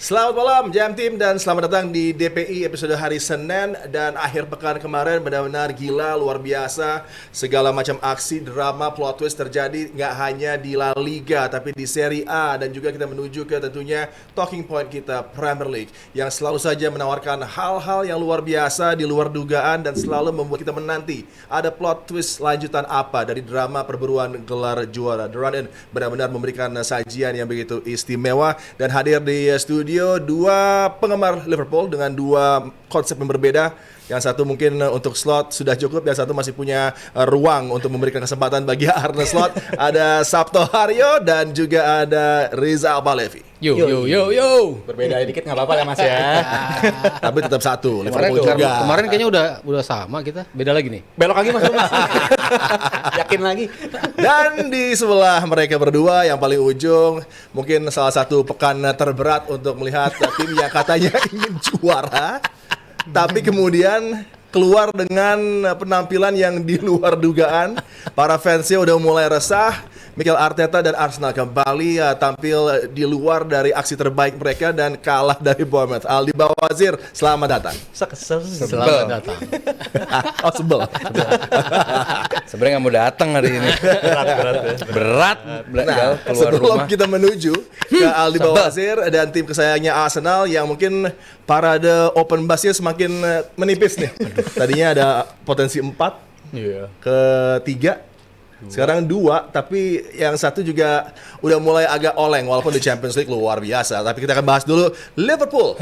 Selamat malam Jam Team dan selamat datang di DPI episode hari Senin dan akhir pekan kemarin benar-benar gila, luar biasa. Segala macam aksi, drama, plot twist terjadi nggak hanya di La Liga tapi di Serie A dan juga kita menuju ke tentunya talking point kita Premier League yang selalu saja menawarkan hal-hal yang luar biasa di luar dugaan dan selalu membuat kita menanti ada plot twist lanjutan apa dari drama perburuan gelar juara. The Run-In benar-benar memberikan sajian yang begitu istimewa dan hadir di studio dua penggemar Liverpool dengan dua konsep yang berbeda. Yang satu mungkin untuk slot sudah cukup, yang satu masih punya ruang untuk memberikan kesempatan bagi Arne Slot. Ada Sabto Haryo dan juga ada Rizal Balevi. Yo. Berbeda dikit nggak apa-apa ya Mas ya. Tapi tetap satu, Liverpool juga. Kemarin kayaknya udah sama kita. Beda lagi nih. Belok lagi Mas. Yakin lagi. Dan di sebelah mereka berdua yang paling ujung, mungkin salah satu pekan terberat untuk melihat tim yang katanya ingin juara, tapi kemudian keluar dengan penampilan yang di luar dugaan. Para fansnya udah mulai resah. Mikel Arteta dan Arsenal kembali tampil di luar dari aksi terbaik mereka dan kalah dari Bournemouth. Aldi Bawazir, selamat datang. Selamat datang. Oh, sebel. Sebenarnya nggak mau datang hari ini. Berat. Nah, keluar sebelum rumah. kita menuju ke Aldi Bawazir dan tim kesayangannya Arsenal yang mungkin parade open busnya semakin menipis nih. Tadinya ada potensi 4 ke 3. Sekarang 2, tapi yang satu juga udah mulai agak oleng walaupun di Champions League luar biasa. Tapi kita akan bahas dulu Liverpool.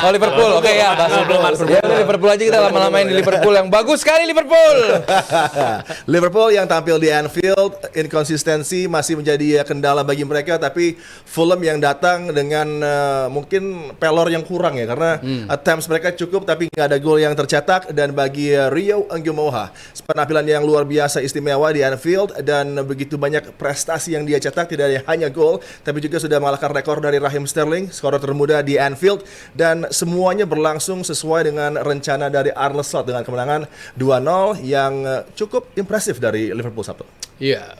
Oh Liverpool, oke ya bahas Liverpool. Ya udah Liverpool aja, kita lama-lamain di Liverpool yang bagus sekali Liverpool. Liverpool yang tampil di Anfield, inkonsistensi masih menjadi kendala bagi mereka, tapi Fulham yang datang dengan mungkin pelor yang kurang ya, karena attempts mereka cukup tapi nggak ada gol yang tercetak. Dan bagi Rio Ngumoha, penampilan yang luar biasa istimewa di Anfield dan begitu banyak prestasi yang dia cetak, tidak hanya gol tapi juga sudah mengalahkan rekor dari Raheem Sterling, skorer termuda di Anfield, dan semuanya berlangsung sesuai dengan rencana dari Arne Slot dengan kemenangan 2-0 yang cukup impresif dari Liverpool Sabtu. Iya,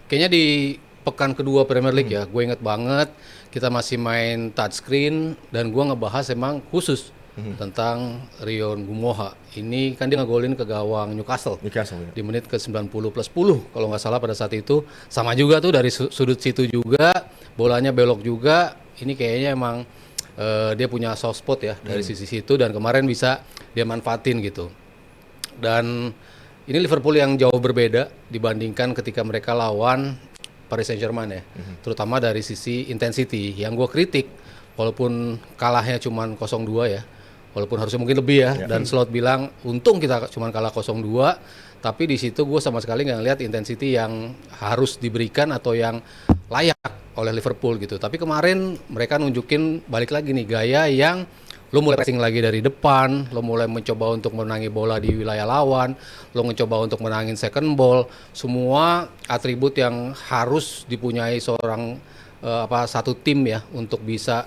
kayaknya di pekan kedua Premier League ya, gue inget banget kita masih main touchscreen dan gue ngebahas emang khusus tentang Rio Ngumoha. Ini kan dia ngegolin ke gawang Newcastle Ya. di menit ke 90 plus 10 kalau nggak salah pada saat itu. Sama juga tuh dari sudut situ juga, bolanya belok juga. Ini kayaknya emang dia punya soft spot ya dari sisi situ dan kemarin bisa dia manfaatin gitu. Dan ini Liverpool yang jauh berbeda dibandingkan ketika mereka lawan Paris Saint-Germain ya. Terutama dari sisi intensity yang gue kritik, walaupun kalahnya cuma 0-2 ya. Walaupun harusnya mungkin lebih ya. Dan Slot bilang untung kita cuma kalah 0-2, tapi di situ gue sama sekali nggak ngeliat intensity yang harus diberikan atau yang layak oleh Liverpool gitu. Tapi kemarin mereka nunjukin balik lagi nih gaya yang lo mulai pressing lagi dari depan, lo mulai mencoba untuk menangi bola di wilayah lawan, lo mencoba untuk menangin second ball, semua atribut yang harus dipunyai seorang satu tim ya untuk bisa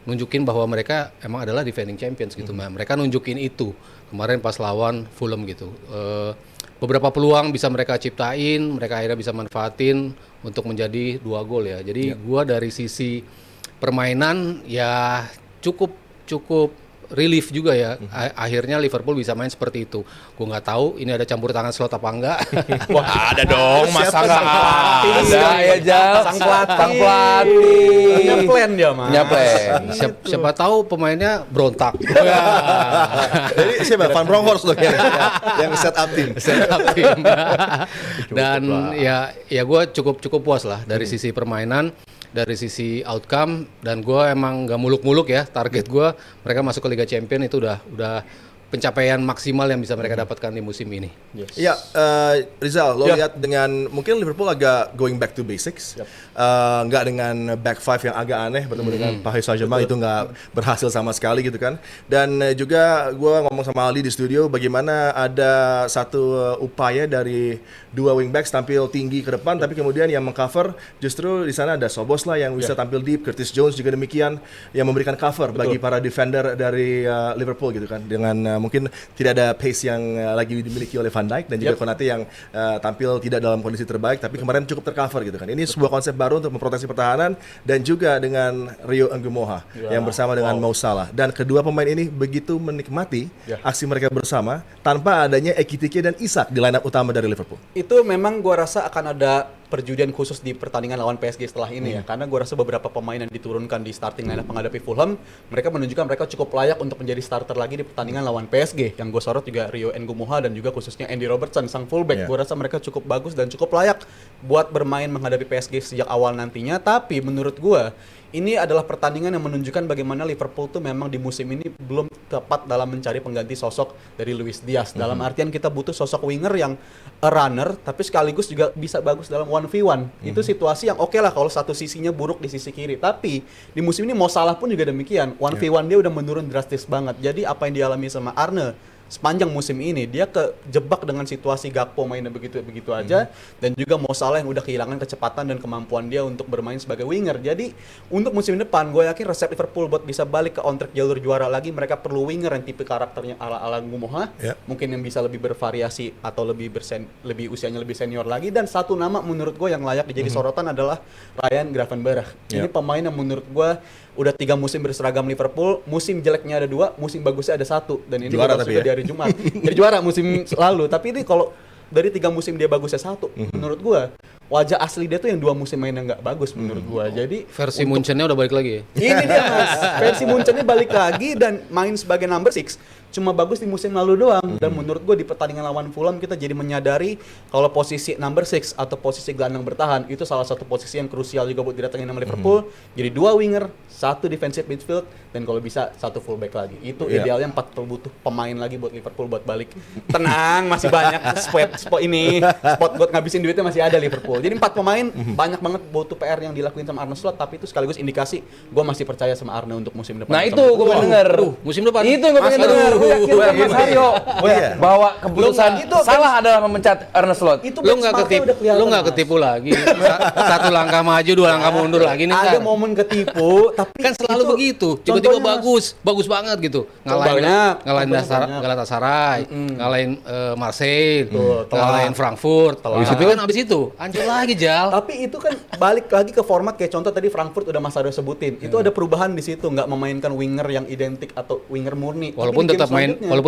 nunjukin bahwa mereka emang adalah defending champions gitu. Nah, mereka nunjukin itu kemarin pas lawan Fulham gitu. Beberapa peluang bisa mereka ciptain, mereka akhirnya bisa manfaatin untuk menjadi 2 gol ya. Jadi gua dari sisi permainan ya cukup relief juga ya. Akhirnya Liverpool bisa main seperti itu. Gue nggak tahu ini ada campur tangan Slot apa enggak. Wah ada dong, masa nggak ada Iya, ya Jal. Sang pelatih. Nyaplen dia Mas. Nyaplen. Siapa tahu pemainnya berontak. Jadi siapa? Van Bronckhorst loh yang set up tim. Dan ya gue cukup puas lah dari sisi permainan, dari sisi outcome, dan gue emang nggak muluk-muluk ya. Target gue mereka masuk ke Liga Champions itu udah pencapaian maksimal yang bisa mereka dapatkan di musim ini. Iya, Rizal, lo lihat dengan mungkin Liverpool agak going back to basics, nggak dengan back five yang agak aneh bertemu dengan Paris Saint-Germain, itu nggak berhasil sama sekali gitu kan. Dan juga gue ngomong sama Ali di studio bagaimana ada satu upaya dari dua wingbacks tampil tinggi ke depan, tapi kemudian yang mengcover justru di sana ada Szoboszlai yang bisa tampil deep, Curtis Jones juga demikian yang memberikan cover bagi para defender dari Liverpool gitu kan dengan mungkin tidak ada pace yang lagi dimiliki oleh Van Dijk dan juga Konate yang tampil tidak dalam kondisi terbaik, tapi kemarin cukup tercover gitu kan. Ini sebuah konsep baru untuk memproteksi pertahanan dan juga dengan Rio Ngumoha yang bersama dengan Mo Salah. Dan kedua pemain ini begitu menikmati aksi mereka bersama tanpa adanya Ekitike dan Isak di lineup utama dari Liverpool. Itu memang gua rasa akan ada perjudian khusus di pertandingan lawan PSG setelah ini ya, karena gue rasa beberapa pemain yang diturunkan di starting lineup menghadapi Fulham, mereka menunjukkan mereka cukup layak untuk menjadi starter lagi di pertandingan lawan PSG. Yang gue sorot juga Rio Ngumoha dan juga khususnya Andy Robertson sang fullback. Gue rasa mereka cukup bagus dan cukup layak buat bermain menghadapi PSG sejak awal nantinya. Tapi menurut gue ini adalah pertandingan yang menunjukkan bagaimana Liverpool tuh memang di musim ini belum tepat dalam mencari pengganti sosok dari Luis Diaz. Dalam artian kita butuh sosok winger yang a runner, tapi sekaligus juga bisa bagus dalam 1v1. Itu situasi yang oke lah kalau satu sisinya buruk di sisi kiri. Tapi di musim ini Mo Salah pun juga demikian. 1v1 dia udah menurun drastis banget. Jadi apa yang dialami sama Arne sepanjang musim ini, dia kejebak dengan situasi Gakpo mainnya begitu aja, dan juga Mo Salah yang udah kehilangan kecepatan dan kemampuan dia untuk bermain sebagai winger. Jadi untuk musim depan gue yakin resep Liverpool buat bisa balik ke on track jalur juara lagi, mereka perlu winger yang tipe karakternya ala Ngumoha, mungkin yang bisa lebih bervariasi atau lebih usianya lebih senior lagi. Dan satu nama menurut gue yang layak dijadi sorotan adalah Ryan Gravenberch. Ini pemain yang menurut gue udah 3 musim berseragam Liverpool, musim jeleknya ada 2, musim bagusnya ada 1, dan ini juara tapi di hari Jumat. Jadi juara musim lalu, tapi ini kalau dari 3 musim dia bagusnya 1, menurut gua wajah asli dia tuh yang 2 musim mainnya nggak bagus menurut gua. Jadi versi Munchennya udah balik lagi ya. Ini dia Mas, versi Munchennya balik lagi dan main sebagai number 6. Cuma bagus di musim lalu doang. Dan menurut gue di pertandingan lawan Fulham kita jadi menyadari kalau posisi number 6 atau posisi gelandang bertahan itu salah satu posisi yang krusial juga buat didatengin sama Liverpool. Jadi 2 winger, 1 defensive midfield, dan kalau bisa 1 fullback lagi. Itu idealnya 4 butuh pemain lagi buat Liverpool buat balik. Tenang, masih banyak spot buat ngabisin duitnya masih ada Liverpool. Jadi 4 pemain banyak banget butuh PR yang dilakuin sama Arne Slot, tapi itu sekaligus indikasi gue masih percaya sama Arne untuk musim depan. Nah itu gue pengen denger. Musim depan. Itu yang gue pengen denger. Gue yakin Mas Haryo bahwa keputusan salah adalah memecat Arne Slot. Lu nggak ketipu lagi. Satu langkah maju, 2 langkah mundur lagi nih. Ada momen ketipu, tapi kan selalu begitu. Tiba-tiba bagus banget gitu. Ngalahin Galatasaray, ngalahin Marseille, ngalahin Frankfurt. Habis itu hancur lagi Jal. Tapi itu kan balik lagi ke format kayak contoh tadi Frankfurt udah Mas Aryo sebutin. Itu ada perubahan di situ, nggak memainkan winger yang identik atau winger murni. Walaupun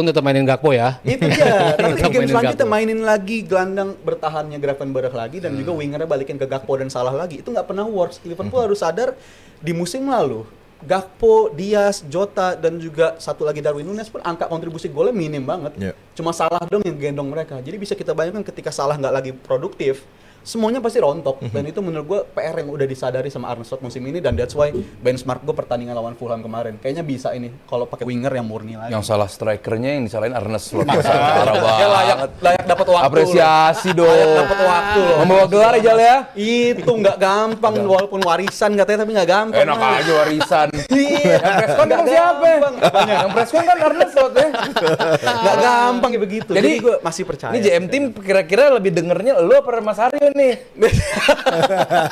tetap mainin Gakpo ya. Itu dia. Tapi di game selanjutnya mainin lagi gelandang bertahannya Gravenberch lagi dan juga wingernya balikin ke Gakpo dan Salah lagi. Itu nggak pernah works. Liverpool harus sadar di musim lalu Gakpo, Diaz, Jota, dan juga satu lagi Darwin Núñez pun angka kontribusi golnya minim banget. Cuma Salah dong yang gendong mereka. Jadi bisa kita bayangkan ketika Salah nggak lagi produktif, semuanya pasti rontok. Dan itu menurut gue PR yang udah disadari sama Arne Slot musim ini, dan that's why benchmark gue pertandingan lawan Fulham kemarin kayaknya bisa ini kalau pakai winger yang murni lagi. Yang salah strikernya yang disalahin Arne Slot. Parah banget. Layak dapat waktu. Apresiasi dong. Layak dapat waktu loh. Membawa gelar ya Jal ya. Itu nggak gampang walaupun warisan katanya, tapi nggak gampang. Enak aja warisan. Iya. Yang preskon emang siapa? Yang preskon kan Arne Slot ya. Nggak gampang kayak begitu. Jadi gue masih percaya. Ini JM Team kira-kira lebih dengernya lu apa Mas Haryo nih?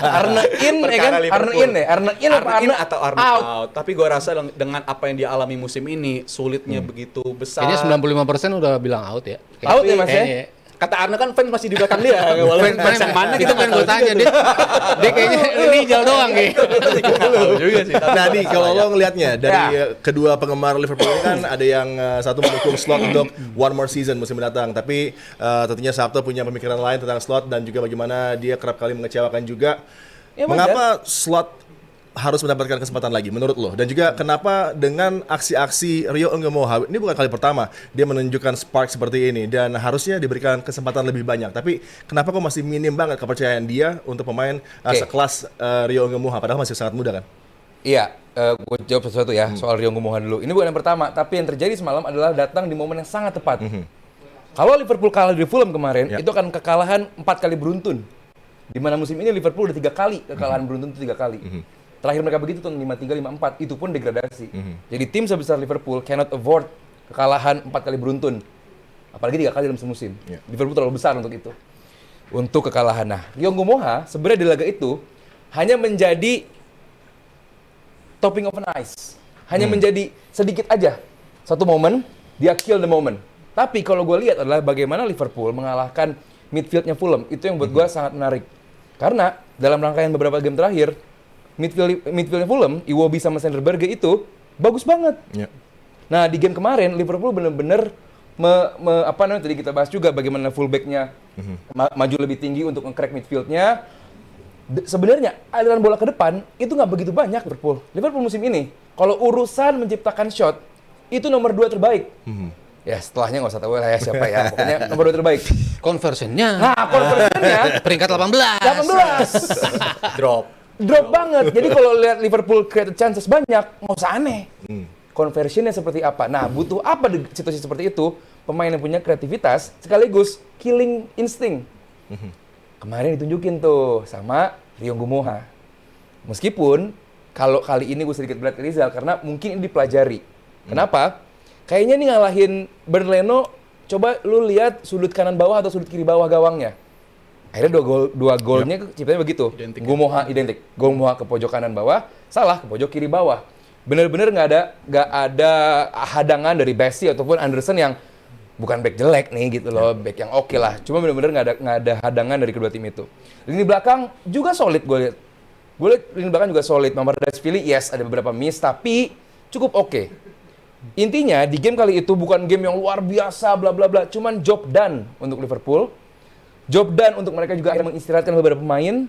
Arne in ya kan? Arne in ya? Arne in apa Arne atau Arne out? Tapi gue rasa dengan apa yang dia alami musim ini, sulitnya begitu besar. Kayaknya 95% udah bilang out ya. Out ya Mas ya? Kata Arne kan fans masih di belakang dia. Walaupun fans yang mana kita pengen gue tanya dia kayaknya ini jauh doang gitu. juga sih. Nah nih kalau lo ngelihatnya dari kedua penggemar Liverpool ini kan ada yang satu mendukung Slot untuk one more season musim mendatang, tapi tentunya Sabto punya pemikiran lain tentang Slot dan juga bagaimana dia kerap kali mengecewakan juga. Mengapa Slot harus mendapatkan kesempatan lagi menurut lo? Dan juga kenapa dengan aksi-aksi Rio Ngumoha, ini bukan kali pertama dia menunjukkan spark seperti ini dan harusnya diberikan kesempatan lebih banyak, tapi kenapa kok masih minim banget kepercayaan dia untuk pemain sekelas Rio Ngumoha padahal masih sangat muda kan? Iya, gue jawab sesuatu ya soal Rio Ngumoha dulu. Ini bukan yang pertama, tapi yang terjadi semalam adalah datang di momen yang sangat tepat. Kalau Liverpool kalah di Fulham kemarin, itu akan kekalahan 4 kali beruntun. Di mana musim ini Liverpool udah 3 kali kekalahan beruntun, itu 3 kali. Terakhir mereka begitu tahun 5-3, 5-4, itu pun degradasi. Jadi tim sebesar Liverpool cannot afford kekalahan 4 kali beruntun. Apalagi 3 kali dalam semusim. Liverpool terlalu besar untuk itu. Untuk kekalahan. Nah, Rio Ngumoha sebenarnya di laga itu hanya menjadi topping of an ice. Hanya menjadi sedikit aja. Satu momen Dia kill the moment. Tapi kalau gue lihat adalah bagaimana Liverpool mengalahkan midfieldnya Fulham. Itu yang buat gue sangat menarik. Karena dalam rangkaian beberapa game terakhir, midfieldnya Fulham, Iwobi sama Sander Berge itu bagus banget. Ya. Nah di game kemarin Liverpool benar-benar apa namanya tadi kita bahas juga bagaimana fullbacknya maju lebih tinggi untuk nge-crack midfieldnya. Sebenarnya aliran bola ke depan itu nggak begitu banyak Liverpool. Liverpool musim ini kalau urusan menciptakan shot itu nomor 2 terbaik. Ya setelahnya nggak usah tahu lah ya siapa ya. Pokoknya nomor 2 terbaik. Conversionnya Nah conversionnya peringkat 18. 18. Drop banget. Jadi kalau lihat Liverpool created chances banyak, nggak usah aneh. Conversionnya seperti apa? Nah, butuh apa di situasi seperti itu? Pemain yang punya kreativitas sekaligus killing instinct. Kemarin ditunjukin tuh sama Rio Gumoha. Meskipun kalau kali ini gue sedikit berat Rizal karena mungkin ini dipelajari. Kenapa? Kayaknya nih ngalahin Bernleno, coba lu lihat sudut kanan bawah atau sudut kiri bawah gawangnya. Akhirnya dua golnya ciptanya begitu. Gumoha identik. Gumoha ke pojok kanan bawah, salah ke pojok kiri bawah. Bener-bener nggak ada hadangan dari Bessie ataupun Anderson yang bukan back jelek nih gitu loh, back yang oke lah. Cuma bener-bener nggak ada hadangan dari kedua tim itu. Lini belakang juga solid gue lihat. Gue lihat lini belakang juga solid. Mamardashvili yes ada beberapa miss tapi cukup oke. Intinya di game kali itu bukan game yang luar biasa bla bla bla, cuman job done untuk Liverpool. Job done untuk mereka juga akhirnya mengistirahatkan beberapa pemain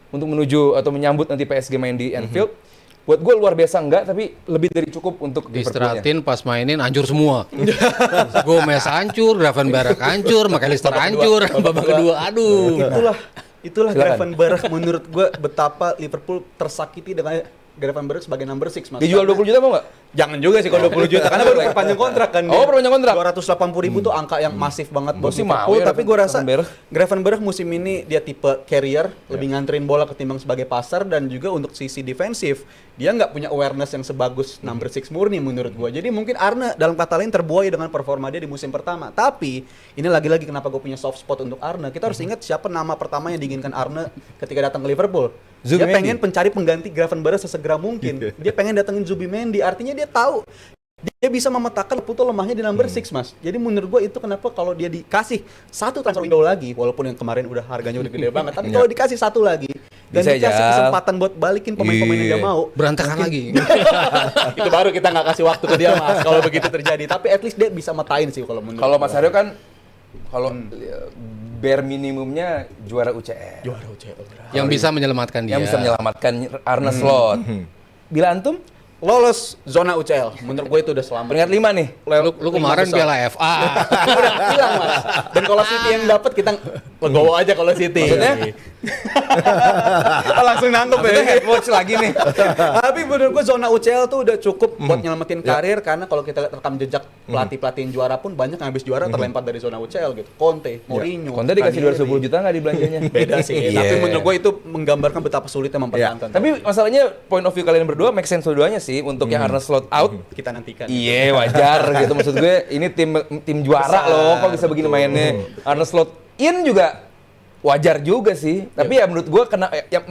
untuk menuju atau menyambut nanti PSG main di Anfield. Buat gue luar biasa enggak, tapi lebih dari cukup untuk diistirahatin pas mainin hancur semua. Gomez hancur, Gravenberch hancur, McAllister hancur, babak kedua aduh. Itulah Silakan. Gravenberch menurut gue betapa Liverpool tersakiti dengan Gravenberch sebagai number 6 Mas. Dijual 20 juta mau nggak? Jangan juga sih kalau 20 juta karena baru perpanjang kontrak kan. Oh, perpanjang kontrak. 280.000 tuh angka yang masif banget buat Gua sih mau Liverpool, ya tapi gue rasa Gravenberch. Gravenberch musim ini dia tipe carrier, lebih nganterin bola ketimbang sebagai passer dan juga untuk sisi defensif dia nggak punya awareness yang sebagus number 6 murni menurut gue. Jadi mungkin Arne dalam kata lain terbuai dengan performa dia di musim pertama. Tapi ini lagi-lagi kenapa gue punya soft spot untuk Arne. Kita harus ingat siapa nama pertama yang diinginkan Arne ketika datang ke Liverpool. Dia Zubimendi. pengen pencari pengganti Gravenberch sesegera mungkin. Dia pengen datengin Zubimendi. Artinya dia tahu dia bisa memetakan Puto lemahnya di number 6 Mas. Jadi menurut gue itu kenapa kalau dia dikasih satu transfer window lagi, walaupun yang kemarin udah harganya udah gede banget, tapi kalau dikasih satu lagi dan Bisa dikasih aja. kesempatan buat balikin pemain-pemain yang dia Iya. mau, Berantakan lagi. itu baru kita nggak kasih waktu ke dia Mas. Kalau begitu terjadi, tapi at least dia bisa metain sih kalau menurut. Kalau gua. Mas Aryo kan kalau bare minimumnya juara UCL. juara UCL. Yang bisa menyelamatkan dia. Yang bisa menyelamatkan Arne Slot. Bila antum Lolos zona UCL, menurut gue itu udah selamat. peringkat 5 nih. Lu kemarin besar. Piala FA. Udah hilang Mas. Dan kalau City yang dapat kita legowo aja kalau City. Maksudnya? Langsung nangkep Maksudnya ya. head coach lagi nih. Tapi menurut gue zona UCL tuh udah cukup buat nyelamatin karir karena kalau kita lihat rekam jejak pelatih-pelatih yang juara pun banyak yang habis juara terlempar dari zona UCL gitu. Conte, Mourinho. Konten dikasih Ranieri. 210 juta nggak di belanjanya? Beda sih. Iya. Tapi menurut gue itu menggambarkan betapa sulitnya mempertahankan. Tapi masalahnya point of view kalian berdua make sense dua-duanya sih untuk yang Arne Slot out. kita nantikan. Iya wajar gitu maksud gue ini tim juara Besar, loh kok bisa begini mainnya. Arne Slot in juga wajar juga sih. Tapi ya menurut gue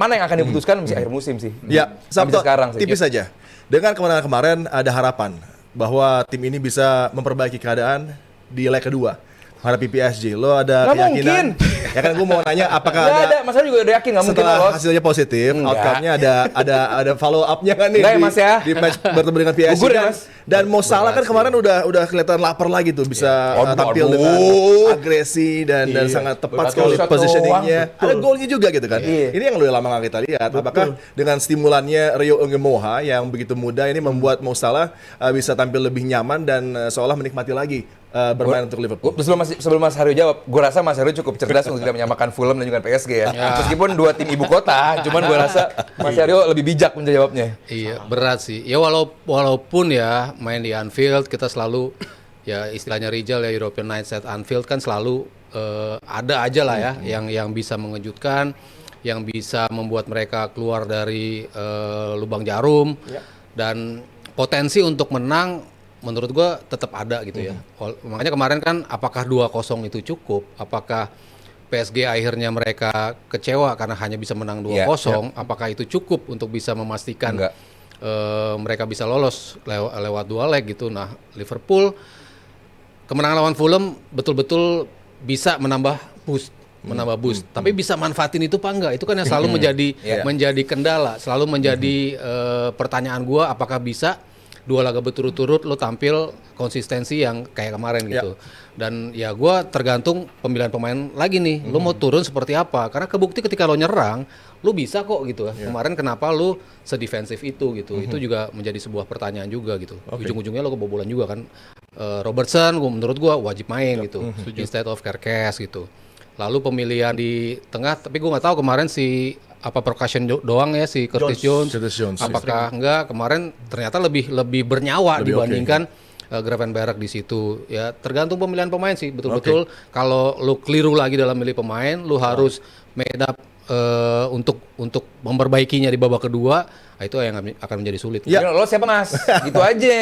mana yang akan diputuskan mesti akhir musim sih. Ya, Sampai Sabto, sekarang sih. tipis saja. Dengan kemenangan kemarin ada harapan bahwa tim ini bisa memperbaiki keadaan di leg kedua. Hadapi PSG. Lo ada Nggak keyakinan? mungkin. Ya kan gue mau nanya apakah Nggak ada, ada Mas Aryo juga udah yakin nggak mungkin setelah lolos. hasilnya positif, Enggak. outcome-nya ada follow up-nya kan nih Enggak ya, Mas, ya? di match bertemu dengan PSG Gugur ya, dan, Mas? dan Mo Salah kan kemarin udah kelihatan lapar lagi tuh bisa Aduh, tampil aduh. dengan agresi dan sangat tepat Betul. sekali Shot positioning-nya. doang. Ada golnya juga gitu kan. Iya. Ini yang udah lama nggak kita lihat. Apakah dengan stimulannya Rio Ngumoha yang begitu muda ini membuat Mo Salah bisa tampil lebih nyaman dan seolah menikmati lagi bermain untuk Liverpool. Sebelum Mas Haryo jawab, gue rasa Mas Haryo cukup cerdas untuk tidak menyamakan Fulham dan juga PSG ya. Meskipun dua tim ibu kota, cuman gue rasa Mas Haryo lebih bijak menjawabnya. Iya, berat sih. Ya walaupun ya main di Anfield kita selalu ya istilahnya Rijal ya European Nights at Anfield kan selalu ada aja lah ya yang bisa mengejutkan, yang bisa membuat mereka keluar dari lubang jarum dan potensi untuk menang menurut gua tetap ada gitu ya. Makanya kemarin kan apakah 2-0 itu cukup? Apakah PSG akhirnya mereka kecewa karena hanya bisa menang 2-0? Apakah itu cukup untuk bisa memastikan Enggak. mereka bisa lolos lewat 2 leg gitu? Nah, Liverpool kemenangan lawan Fulham betul-betul bisa menambah boost. Tapi bisa manfaatin itu apa enggak? Itu kan yang selalu menjadi kendala, selalu menjadi pertanyaan gua, apakah bisa 2 laga berturut-turut lo tampil konsistensi yang kayak kemarin gitu. Dan ya gua tergantung pemilihan pemain lagi nih. Lo mau turun seperti apa? Karena kebukti ketika lo nyerang, lo bisa kok gitu. Kemarin kenapa lo sedefensif itu gitu? Itu juga menjadi sebuah pertanyaan juga gitu. Ujung-ujungnya lo kebobolan juga kan. Robertson menurut gua wajib main gitu. Instead of Kerkes gitu. Lalu pemilihan di tengah, tapi gua nggak tahu kemarin si percussion doang ya si Curtis Jones. Apakah enggak kemarin ternyata lebih bernyawa dibandingkan Gravenberch di situ. Ya tergantung pemilihan pemain sih, betul-betul kalau lu keliru lagi dalam milih pemain, lu harus made up untuk memperbaikinya di babak kedua. Itu yang akan menjadi sulit. Ya lolos siapa Mas? Gitu aja.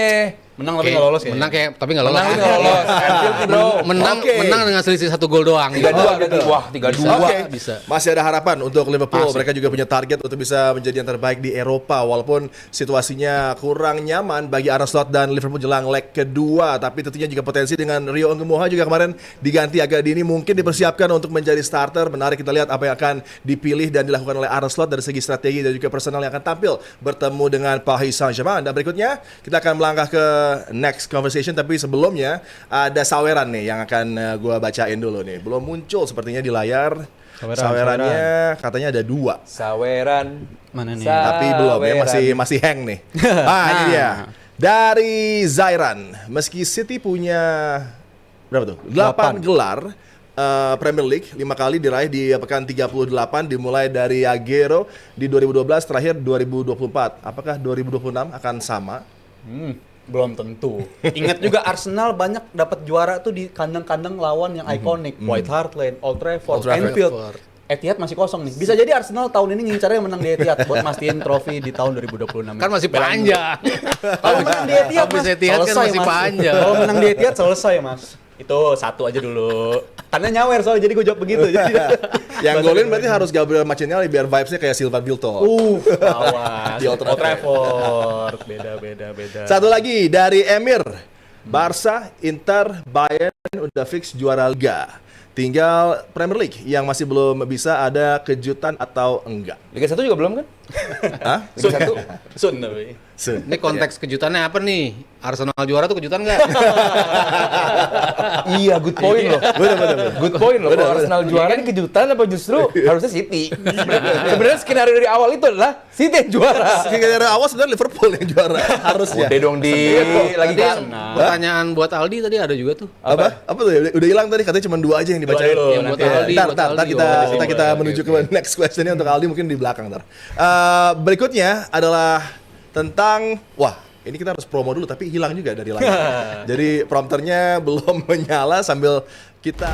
Menang tapi nggak lolos ya. Menang kayak tapi nggak lolos. Menang nggak lolos. Anfield nih bro. Menang dengan selisih 1 gol doang. 3-2 gitu. Wah 3-2 bisa. Masih ada harapan untuk Liverpool. Mereka juga punya target untuk bisa menjadi yang terbaik di Eropa. Walaupun situasinya kurang nyaman bagi Arne Slot dan Liverpool jelang leg kedua. Tapi tentunya juga potensi dengan Rio Ngumoha juga kemarin diganti agak dini. Mungkin dipersiapkan untuk menjadi starter. Menarik kita lihat apa yang akan dipilih dan dilakukan oleh Arne Slot dari segi strategi dan juga personal yang akan tampil bertemu dengan Paris Saint-Germain. Dan berikutnya kita akan melangkah ke next conversation, tapi sebelumnya ada saweran nih yang akan gue bacain dulu nih. Belum muncul sepertinya di layar. Sawerannya katanya ada 2. Saweran. Mana nih? Tapi belum ya, masih hang nih. Ini dia. Dari Zairan, meski City punya berapa tuh? 8 gelar Premier League, 5 kali diraih di pekan 38, dimulai dari Aguero di 2012, terakhir 2024. Apakah 2026 akan sama? Belum tentu. Ingat juga Arsenal banyak dapat juara tuh di kandang-kandang lawan yang ikonik, White Hart Lane, Old Trafford, Anfield. Etihad masih kosong nih. Bisa jadi Arsenal tahun ini ngincarnya menang di Etihad buat mastiin trofi di tahun 2026. Kan masih panjang. Kalau menang di Etihad, Mas, Etihad kan masih panjang. Kalau menang di Etihad selesai, Mas. Itu 1 aja dulu. Karena nyawer soalnya jadi gue jawab begitu. Yang golin berarti harus Gabriel Martinelli biar vibes-nya kayak Silva Bilton. Awas. Di Old Trafford. Beda. Satu lagi dari Emir. Barca, Inter, Bayern udah fix juara Liga. Tinggal Premier League yang masih belum bisa ada kejutan atau enggak. Liga 1 juga belum kan? Hah? Liga 1? Sun tapi. Ini konteks kejutannya apa nih? Arsenal juara tuh kejutan nggak? Iya, good point loh. Bener. Good point loh. Kalau Arsenal juara ini kejutan apa justru harusnya City? Sebenarnya skenario dari awal itu adalah City yang juara. Dari awal sebenarnya Liverpool yang juara harusnya. Udah dong di lagi kan. Pertanyaan buat Aldi tadi ada juga tuh. Apa tuh? Udah hilang tadi, katanya cuma 2 aja yang dibacain. Yang buat Aldi. Ntar kita menuju ke next questionnya untuk Aldi mungkin di belakang ntar. Berikutnya adalah tentang ini kita harus promo dulu tapi hilang juga dari layar. Jadi prompternya belum menyala sambil kita